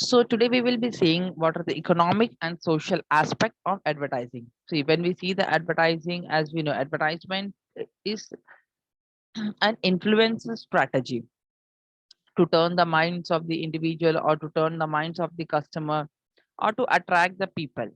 So today we will be seeing what are the economic and social aspect of advertising. See, when we see the advertising, as we know, advertisement is an influencer strategy to turn the minds of the individual or to turn the minds of the customer or to attract the people.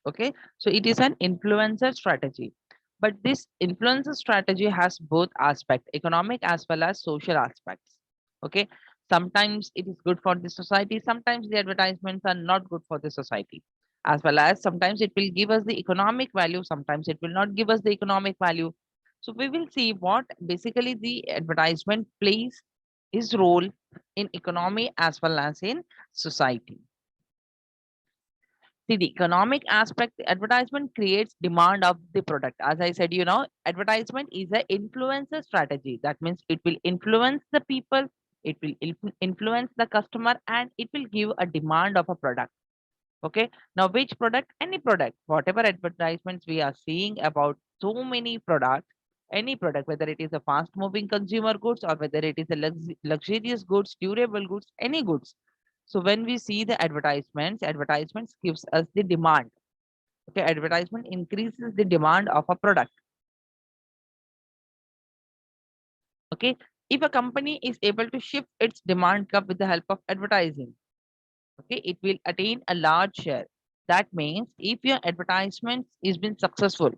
Okay, so it is an influencer strategy. But this influencer strategy has both aspects, economic as well as social aspects. Okay, sometimes it is good for the society, sometimes the advertisements are not good for the society, as well as sometimes it will give us the economic value, sometimes it will not give us the economic value. So we will see what basically the advertisement plays its role in economy as well as in society. See, the economic aspect, the advertisement creates demand of the product. As I said, advertisement is an influencer strategy. That means it will influence the people, it will influence the customer, and it will give a demand of a product. Okay. Now, which product? Any product. Whatever advertisements we are seeing about so many products, any product, whether it is a fast moving consumer goods or whether it is a luxurious goods, durable goods, any goods. So when we see the advertisements gives us the demand. Okay, advertisement increases the demand of a product. Okay, if a company is able to shift its demand curve with the help of advertising, okay, it will attain a large share. That means if your advertisement is been successful,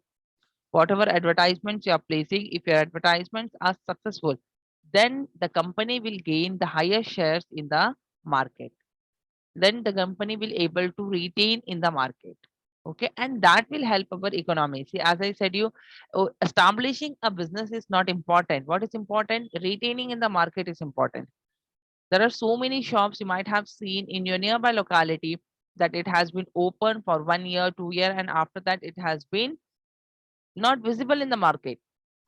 whatever advertisements you are placing, if your advertisements are successful, then the company will gain the higher shares in the market. Then the company will able to retain in the market. Okay, and that will help our economy. See, as I said, establishing a business is not important. What is important? Retaining in the market is important. There are so many shops you might have seen in your nearby locality that it has been open for 1 year, 2 year, and after that it has been not visible in the market,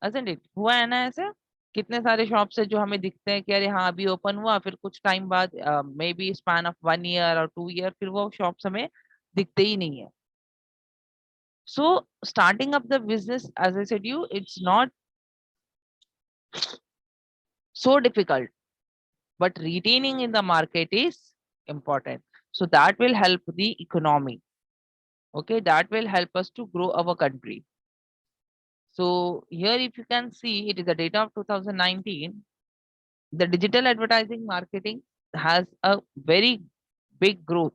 isn't it? हुआ है ना ऐसे? कितने सारे shops है जो हमें दिखते हैं कि अरे हाँ अभी ओपन हुआ, फिर कुछ टाइम बाद may be span of 1 year और 2 year फिर वो शॉप्स हमें दिखते ही नहीं है. So starting up the business, as I said you, it's not so difficult, but retaining in the market is important. So that will help the economy. Okay, that will help us to grow our country. So here, if you can see, it is the data of 2019. The digital advertising marketing has a very big growth.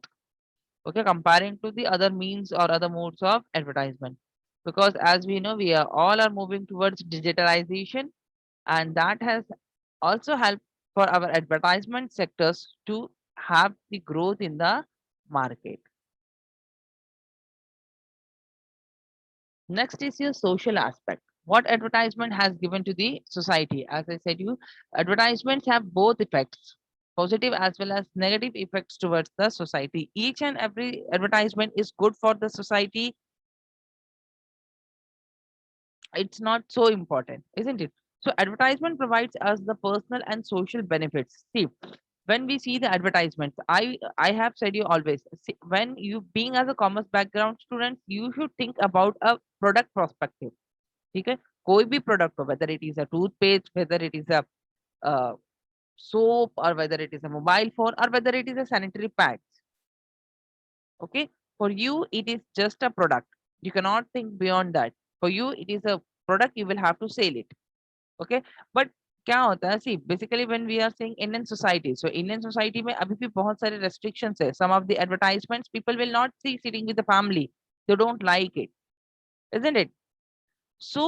Okay, comparing to the other means or other modes of advertisement, because as we know, we are all are moving towards digitalization, and that has also helped for our advertisement sectors to have the growth in the market. Next is your social aspect. What advertisement has given to the society? As I said, advertisements have both effects, positive as well as negative effects towards the society. Each and every advertisement is good for the society. It's not so important, isn't it? So advertisement provides us the personal and social benefits. See, when we see the advertisements, I have said you always, see, when you being as a commerce background student, you should think about a product perspective. ठीक है, कोई भी product हो, whether it is a toothpaste, whether it is a soap, or whether it is a mobile phone, or whether it is a sanitary pads. Okay, for you it is just a product. You cannot think beyond that. For you it is a product, you will have to sell it. Okay, but क्या होता है, see basically when we are saying Indian society, so Indian society में अभी भी बहुत सारे restrictions है. Some of the advertisements people will not see sitting with the family, they don't like it, isn't it? So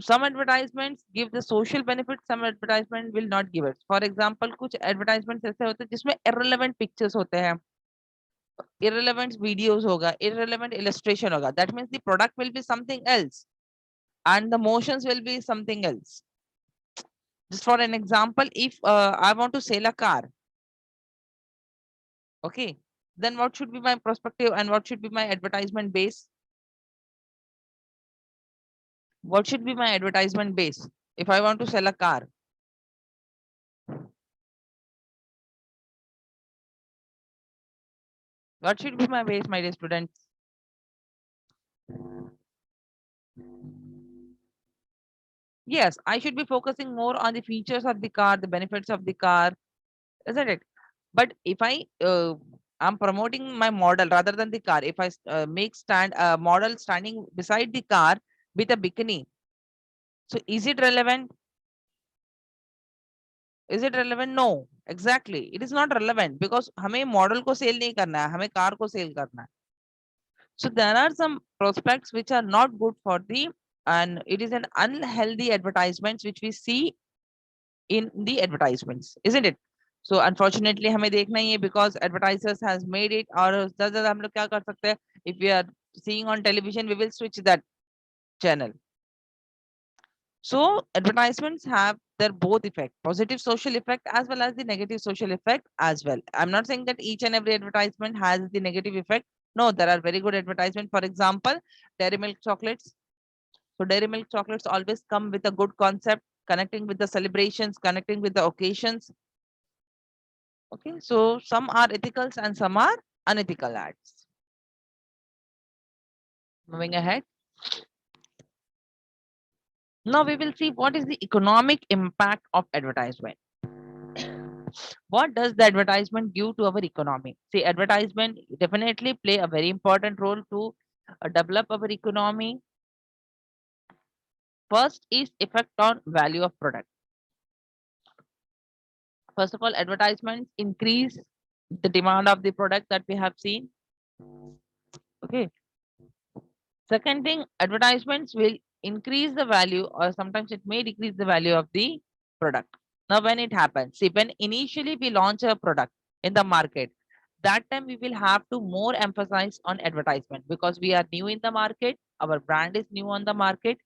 some advertisements give the social benefits, some advertisement will not give it. For example, कुछ advertisements ऐसे होते हैं जिसमें irrelevant pictures होते हैं, irrelevant videos होगा, irrelevant illustration होगा. That means the product will be something else and the motions will be something else. Just for an example, if I want to sell a car, okay, then what should be my perspective and what should be my advertisement base? What should be my advertisement base if I want to sell a car? What should be my base, my dear students? Yes, I should be focusing more on the features of the car, the benefits of the car, isn't it? But if I'm promoting my model rather than the car, if I make stand a model standing beside the car with a bikini, so is it relevant? Is it relevant? No, exactly. It is not relevant because हमें model को sell नहीं करना है, हमें car को sell करना है. So there are some prospects which are not good for the, and it is an unhealthy advertisements which we see in the advertisements, isn't it? So unfortunately हमें देखना ही है because advertisers has made it. और ज़्यादा हम लोग क्या कर सकते हैं? If we are seeing on television, we will switch that channel. So advertisements have their both effect, positive social effect as well as the negative social effect as well. I'm not saying that each and every advertisement has the negative effect. No, there are very good advertisement. For example, Dairy Milk chocolates. So Dairy Milk chocolates always come with a good concept, connecting with the celebrations, connecting with the occasions. Okay, so some are ethical and some are unethical ads. Moving ahead. Now we will see what is the economic impact of advertisement. What does the advertisement give to our economy? See, advertisement definitely play a very important role to develop our economy. First is effect on value of product. First of all, advertisements increase the demand of the product that we have seen. Okay. Second thing, advertisements will increase the value or sometimes it may decrease the value of the product. Now, when it happens, see, when initially we launch a product in the market, that time we will have to more emphasize on advertisement because we are new in the market, our brand is new on the market.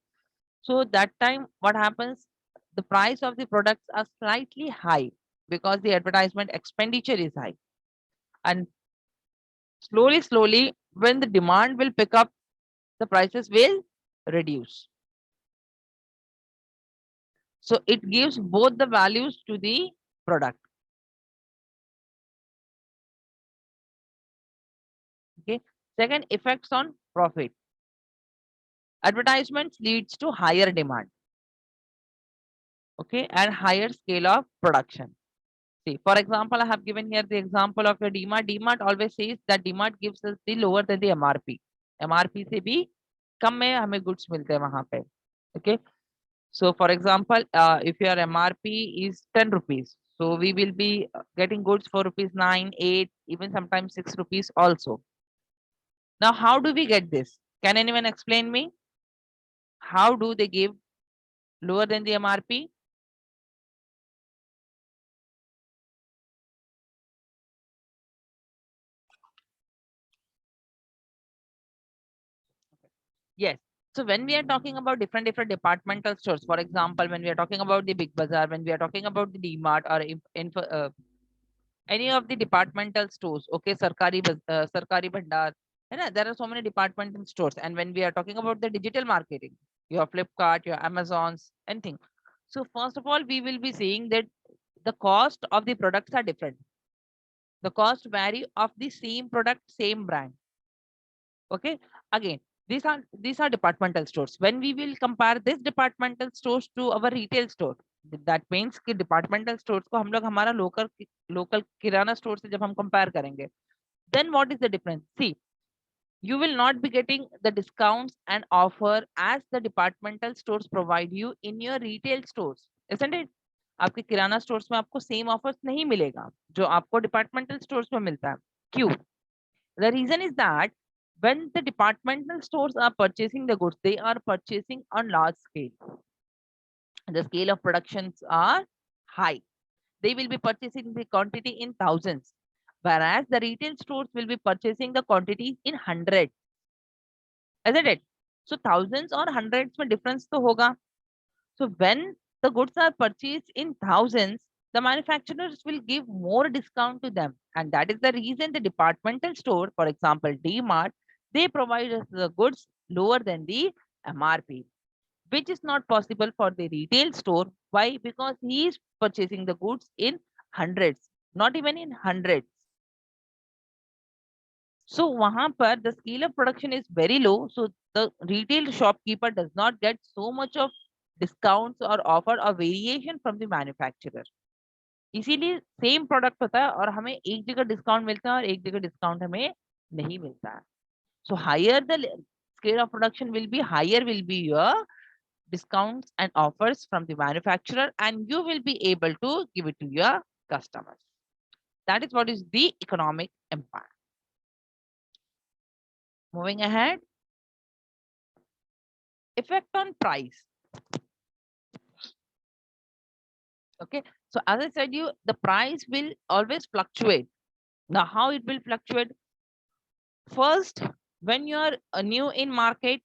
So that time what happens, the price of the products are slightly high because the advertisement expenditure is high. And slowly, when the demand will pick up, the prices will reduce. So it gives both the values to the product. Okay. Second, effects on profit. Advertisements leads to higher demand. Okay, and higher scale of production. See, for example, I have given here the example of a DMart. DMart always says that DMart gives us the lower than the MRP. MRP से भी कम में हमें goods मिलते हैं वहां पे. Okay. So for example, if your MRP is 10 rupees, so we will be getting goods for rupees 9, 8, even sometimes 6 rupees also. Now, how do we get this? Can anyone explain me? How do they give lower than the MRP? Yes. So when we are talking about different departmental stores, for example, when we are talking about the Big Bazaar, when we are talking about the DMart or any of the departmental stores, okay, Sarkari Bhandar, there are so many departmental stores. And when we are talking about the digital marketing, your Flipkart, your Amazons, anything. So first of all, we will be seeing that the cost of the products are different. The cost vary of the same product, same brand. Okay. Again, these are departmental stores. When we will compare this departmental stores to our retail store, that means कि departmental stores को हम लोग हमारा local kirana store से जब हम compare करेंगे, then what is the difference? See, you will not be getting the discounts and offer as the departmental stores provide you in your retail stores, isn't it? आपके किराना stores में आपको same offers नहीं मिलेगा जो आपको departmental stores में मिलता है. क्यों? The reason is that when the departmental stores are purchasing the goods, they are purchasing on large scale. The scale of productions are high. They will be purchasing the quantity in thousands, whereas the retail stores will be purchasing the quantities in hundreds. Isn't it? So thousands or hundreds में difference तो होगा. So when the goods are purchased in thousands, the manufacturers will give more discount to them. And that is the reason the departmental store, for example, DMart, they provide us the goods lower than the MRP, which is not possible for the retail store. Why? Because he is purchasing the goods in hundreds, not even in hundreds. So wahan par the scale of production is very low. So the retail shopkeeper does not get so much of discounts or offer or variation from the manufacturer. इसीलिए same product होता है और हमें एक जगह discount मिलता है और एक जगह डिस्काउंट हमें नहीं मिलता है. So higher the scale of production will be, higher will be your discounts and offers from the manufacturer, and you will be able to give it to your customers. That is what is the economic impact. Moving ahead, effect on price. Okay, so as I said you, the price will always fluctuate. Now how it will fluctuate? First, when you are new in market,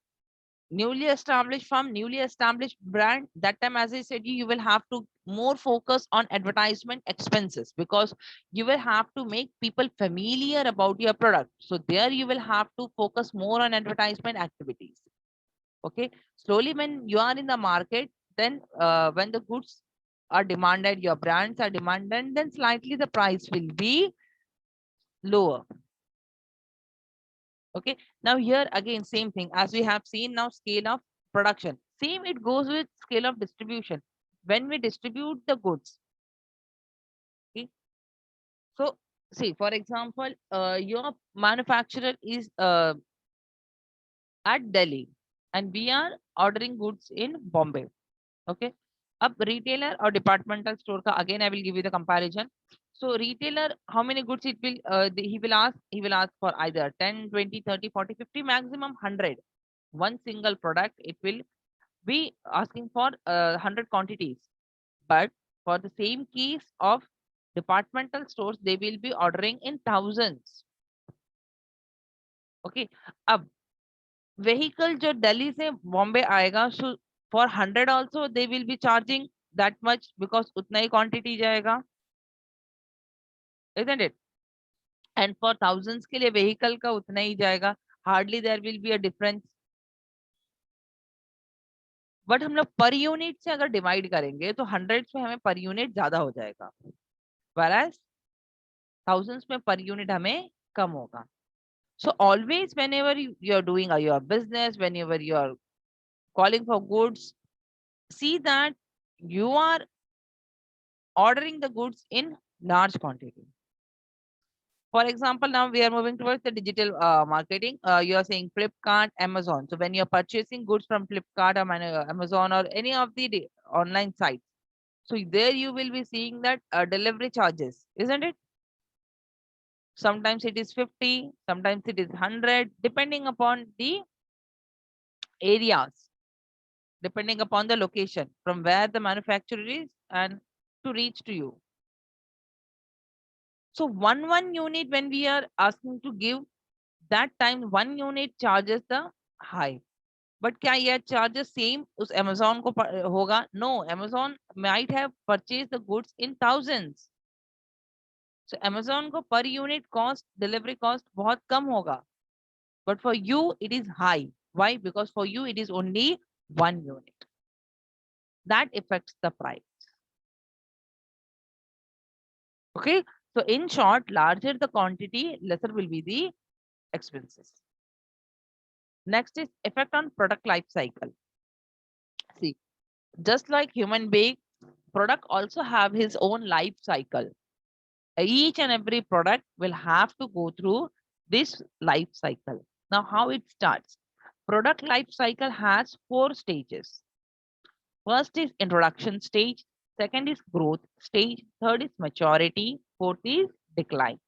newly established firm, newly established brand, that time, as I said, you will have to more focus on advertisement expenses, because you will have to make people familiar about your product. So there you will have to focus more on advertisement activities. Okay, slowly when you are in the market, then when the goods are demanded, your brands are demanded, then slightly the price will be lower. Okay, now here again same thing as we have seen. Now scale of production, same it goes with scale of distribution. When we distribute the goods, okay, so see, for example, your manufacturer is at Delhi and we are ordering goods in Bombay. Okay, up retailer or departmental store ka, again I will give you the comparison. So retailer, how many goods it will he will ask for either 10, 20, 30, 40, 50, maximum 100. One single product it will be asking for 100 quantities. But for the same case of departmental stores, they will be ordering in thousands. Okay, अब vehicle जो दिल्ली से बॉम्बे आएगा, so for 100 also they will be charging that much, because उतना ही quantity जाएगा, isn't it? And for thousands के लिए vehicle का उतना ही जाएगा, hardly there will be a difference. But हम लोग पर यूनिट से अगर डिवाइड करेंगे तो हंड्रेड्स में हमें पर यूनिट ज्यादा हो जाएगा, whereas thousands में पर यूनिट हमें कम होगा. So always whenever you're doing your business, whenever you're calling for goods, see that you are ordering the goods in large quantity. For example, now we are moving towards the digital marketing. You are saying Flipkart, Amazon. So when you're purchasing goods from Flipkart or Amazon or any of the online sites, so there you will be seeing that delivery charges, isn't it? Sometimes it is 50, sometimes it is 100, depending upon the areas, depending upon the location from where the manufacturer is and to reach to you. So one unit when we are asking to give, that time one unit charges the high. But क्या ये charges same उस Amazon को होगा? No, Amazon might have purchased the goods in thousands. So Amazon को per unit cost, delivery cost बहुत कम होगा. But for you, it is high. Why? Because for you, it is only one unit. That affects the price. Okay. So in short, larger the quantity, lesser will be the expenses. Next is effect on product life cycle. See, just like human being, product also have his own life cycle. Each and every product will have to go through this life cycle. Now, how it starts? Product life cycle has 4 stages. First is introduction stage, second is growth stage, third is maturity, fourth is decline.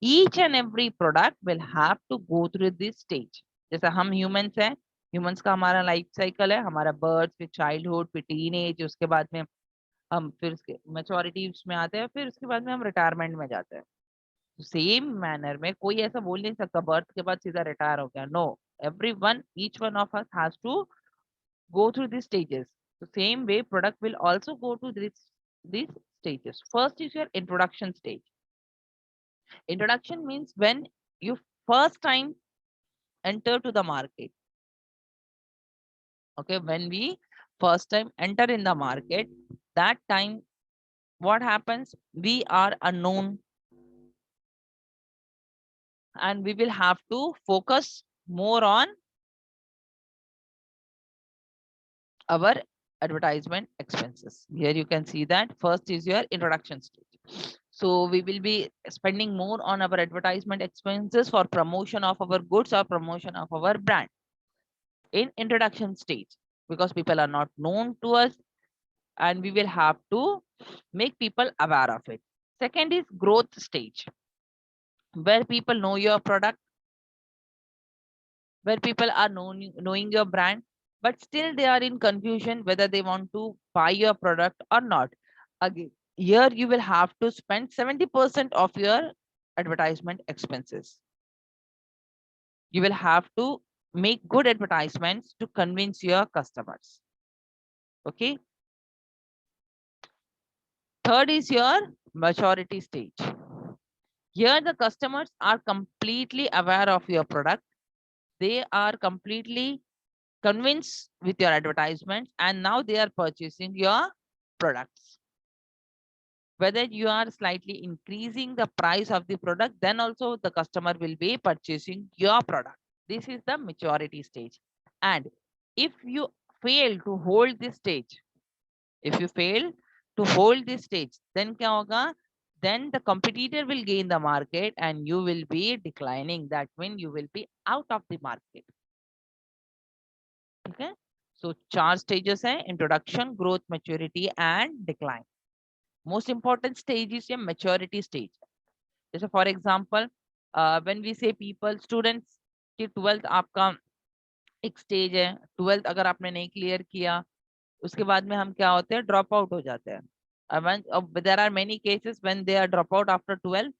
Each and every product will have to go through this stage. जैसा हम humans हैं, humans का हमारा life cycle है, हमारा birth, फिर childhood, फिर teenage, उसके बाद में हम फिर maturity में आते हैं, फिर उसके बाद में हम retirement में जाते हैं. सेम मैनर में कोई ऐसा बोल नहीं सकता बर्थ के बाद सीधा रिटायर हो गया. No, everyone, each one of us has to go through these stages. The same way product will also go to these stages. First is your introduction stage. Introduction means when you first time enter to the market. Okay, when we first time enter in the market, that time what happens? We are unknown and we will have to focus more on our advertisement expenses. Here you can see that first is your introduction stage. So we will be spending more on our advertisement expenses for promotion of our goods or promotion of our brand in introduction stage, because people are not known to us and we will have to make people aware of it. Second is growth stage, where people know your product, where people are knowing your brand, but still they are in confusion whether they want to buy your product or not. Again, here you will have to spend 70% of your advertisement expenses. You will have to make good advertisements to convince your customers. Okay. Third is your maturity stage. Here the customers are completely aware of your product. They are completely convinced with your advertisements and now they are purchasing your products. Whether you are slightly increasing the price of the product, then also the customer will be purchasing your product. This is the maturity stage. And if you fail to hold this stage, if you fail to hold this stage, then kya hoga? Then the competitor will gain the market and you will be declining. That means you will be out of the market. Okay. So 4 stages hai: introduction, growth, maturity and decline. Most important stage is your maturity stage. जैसे for example, when we say people, students की 12th आपका एक stage है. 12th अगर आपने नहीं clear किया, उसके बाद में हम क्या होते हैं, ड्रॉप आउट हो जाते हैं. There are many cases when they are drop out after 12,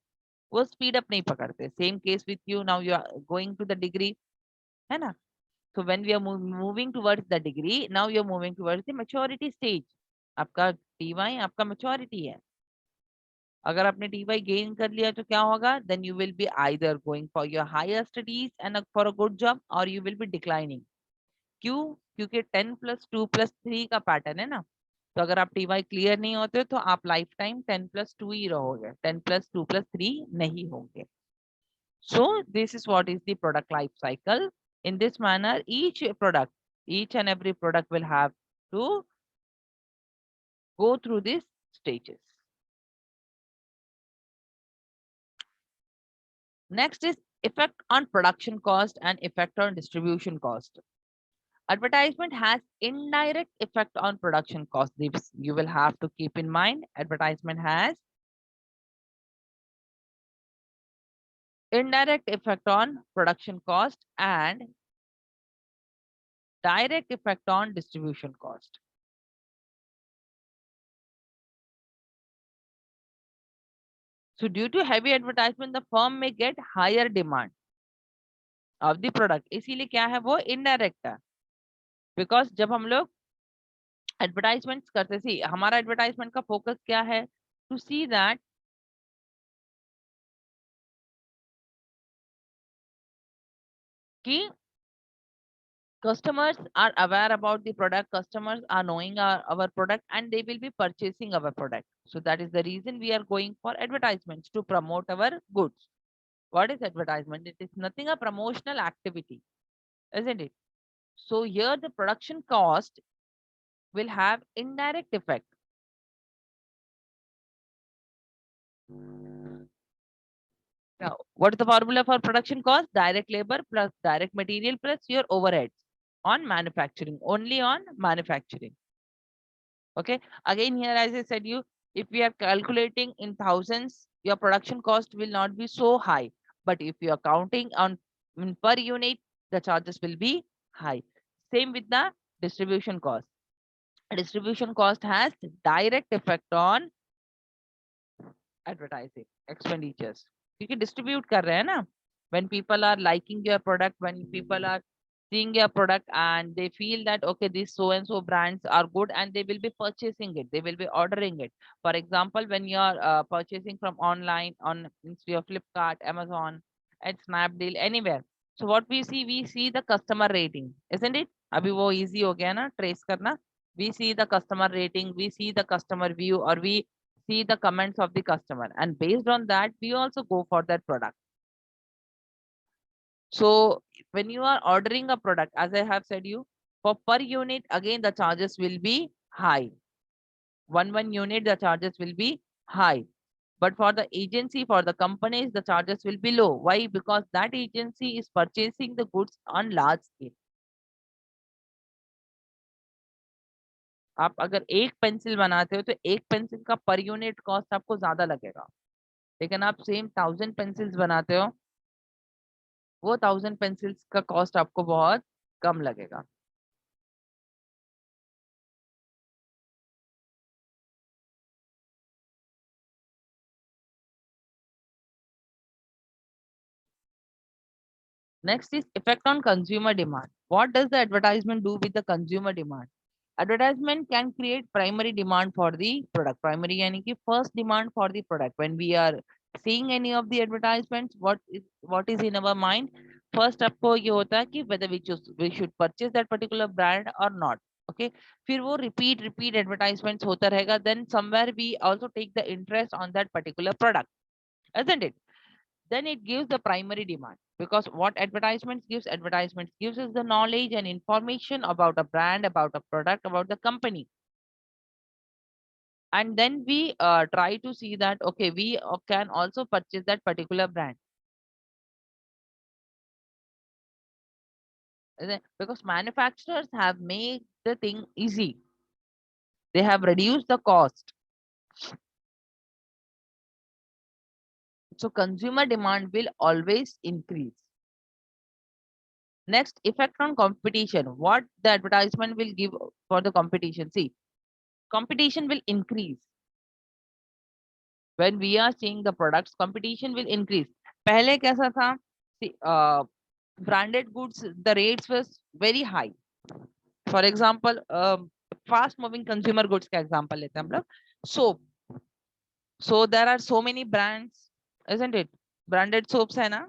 वो स्पीड अप नहीं पकड़ते. Same case with you, now you are going to the degree, है ना. So when we are moving towards the degree, now you are moving towards the maturity stage. आपका TY आपका maturity है. अगर आपने TY gain कर लिया तो क्या होगा? Then you will be either going for your higher studies and for a good job, or you will be declining. क्यों? क्योंकि 10+2+3 का पैटर्न है ना. तो अगर आप TY क्लियर नहीं होते तो आप लाइफ टाइम 10+2 ही रहोगे, 10+2+3 नहीं होंगे. So this is what is the product life cycle. In this manner, each and every product will have to go through these stages. Next is effect on production cost and effect on distribution cost. Advertisement has indirect effect on production cost. This you will have to keep in mind. Advertisement has indirect effect on production cost and direct effect on distribution cost. So due to heavy advertisement, the firm may get higher demand of the product. इसीलिए क्या है, वो indirect है. Because जब हम लोग advertisements करते, सी हमारा advertisement का focus क्या है, to see that कि customers are aware about the product, customers are knowing our product and they will be purchasing our product. So that is the reason we are going for advertisements, to promote our goods. What is advertisement? It is nothing a promotional activity, isn't it? So here the production cost will have indirect effect. Now, what is the formula for production cost? Direct labor plus direct material plus your overheads on manufacturing, only on manufacturing. Okay. Again, here, as I said you, if we are calculating in thousands, your production cost will not be so high. But if you are counting on per unit, the charges will be high. Same with the distribution cost. Distribution cost has direct effect on advertising expenditures. You can distribute कर रहे हैं ना. When people are liking your product, when people are seeing your product and they feel that okay, these so and so brands are good and they will be purchasing it, they will be ordering it. For example, when you are purchasing from online on your Flipkart, Amazon, at Snapdeal, anywhere. So what we see the customer rating, isn't it? अभी वो easy हो गया ना trace करना. We see the customer rating, we see the customer view, or we see the comments of the customer, and based on that we also go for that product. So when you are ordering a product, as I have said you, for per unit, again the charges will be high. One unit, the charges will be high. But for the agency, for the companies, the charges will be low. Why? Because that agency is purchasing the goods on large scale. आप अगर एक pencil बनाते हो तो एक pencil का per unit cost आपको ज्यादा लगेगा, लेकिन आप सेम 1000 पेंसिल्स बनाते हो, वो 1000 पेंसिल्स का कॉस्ट आपको बहुत कम लगेगा. Next is effect on consumer demand. What does the advertisement do with the consumer demand? Advertisement can create primary demand for the product. Primary यानी कि first demand for the product. When we are seeing any of the advertisements, what is in our mind? First आपको ये होता है कि whether we should purchase that particular brand or not. Okay. फिर वो repeat advertisements होता रहेगा. Then somewhere we also take the interest on that particular product, isn't it? Then it gives the primary demand, because what advertisements gives us the knowledge and information about a brand, about a product, about the company. And then we try to see that, okay, we can also purchase that particular brand. Because manufacturers have made the thing easy. They have reduced the cost. So consumer demand will always increase. Next, effect on competition. What the advertisement will give for the competition? See, competition will increase. When we are seeing the products, competition will increase. पहले कैसा था? See, branded goods, the rates was very high. For example, fast moving consumer goods का example लेते हैं हम लोग. Soap. So there are so many brands, isn't it? Branded soaps है ना?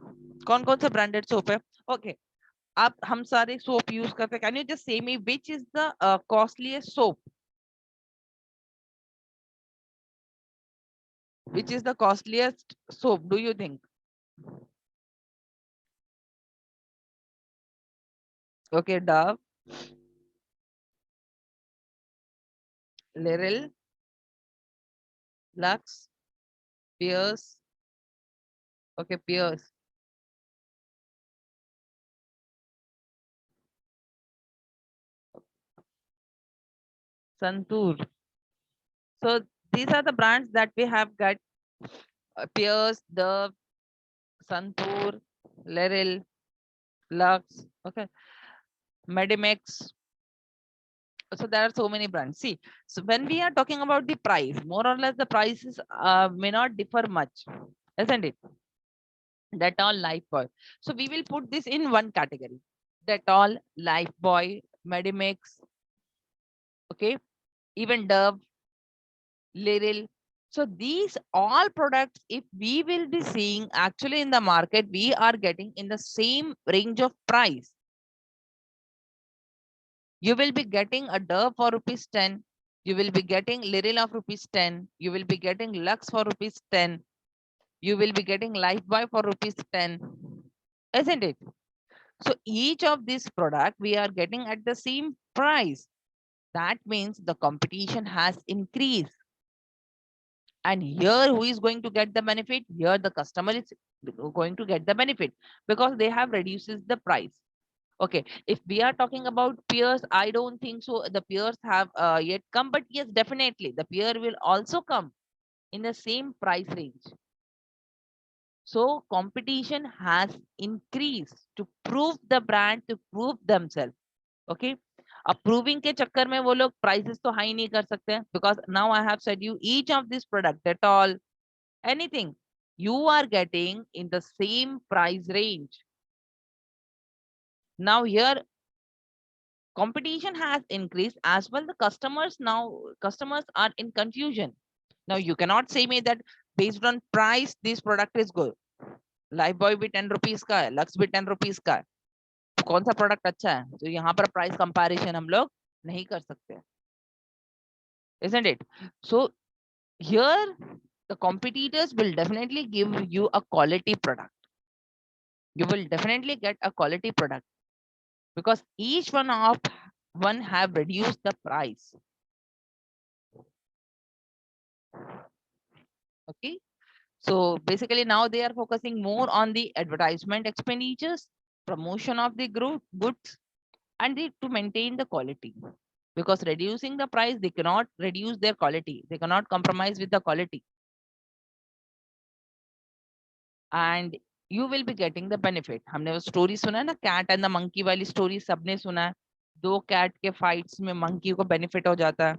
कौन कौन सा branded soap है? Okay. आप हम सारे soap use करते हैं. Can you just say me which is the costliest soap? Which is the costliest soap, do you think? Okay, Dove, Liril, Lux, Pierce. Okay, Pierce. Santur. So these are the brands that we have got: Pierce, Dove, Santur, Liril, Lux. Okay, Medimex. So there are so many brands. See, so when we are talking about the price, more or less the prices may not differ much, isn't it? Dettol, Lifebuoy. So we will put this in one category: Dettol, Lifebuoy, Medimex. Okay, even Dove, Liril. So these all products, if we will be seeing actually in the market, we are getting in the same range of price. You will be getting a Dove for rupees 10. You will be getting Liril of rupees 10. You will be getting Lux for rupees 10. You will be getting Lifebuoy for rupees 10. Isn't it? So each of these product we are getting at the same price. That means the competition has increased. And here who is going to get the benefit? Here the customer is going to get the benefit because they have reduces the price. Okay, if we are talking about peers, I don't think so the peers have yet come, but yes, definitely the peer will also come in the same price range. So competition has increased to prove the brand, to prove themselves. Okay, अब proving के चक्कर में वो लोग prices तो high नहीं कर सकते, because now I have said you each of this product at all, anything you are getting in the same price range. Now here competition has increased as well. The customers are in confusion. Now you cannot say me that based on price this product is good. Lifebuoy भी 10 rupees का है, Lux भी 10 rupees का है, तो कौन सा product अच्छा है? तो यहाँ पर प्राइस कंपैरिजन हम लोग नहीं कर सकते, isn't it? So here the competitors will definitely give you a quality product. You will definitely get a quality product because each one have reduced the price. Okay. So basically now they are focusing more on the advertisement expenditures, promotion of the goods, and to maintain the quality. Because reducing the price, they cannot reduce their quality. They cannot compromise with the quality. And you will be getting the benefit. हमने वो story सुना है ना, cat and the monkey वाली story सबने सुना है. दो cat के fights में monkey को benefit हो जाता है.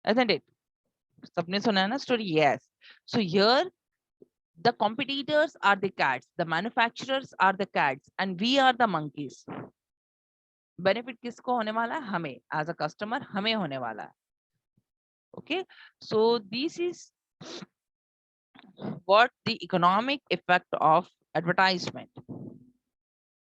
Isn't it? सबने सुना है ना story? Yes. So here the competitors are the cats, the manufacturers are the cats, and we are the monkeys. Benefit किसको होने वाला है? हमें, as a customer हमें होने वाला है. Okay, so this is what the economic effect of advertisement.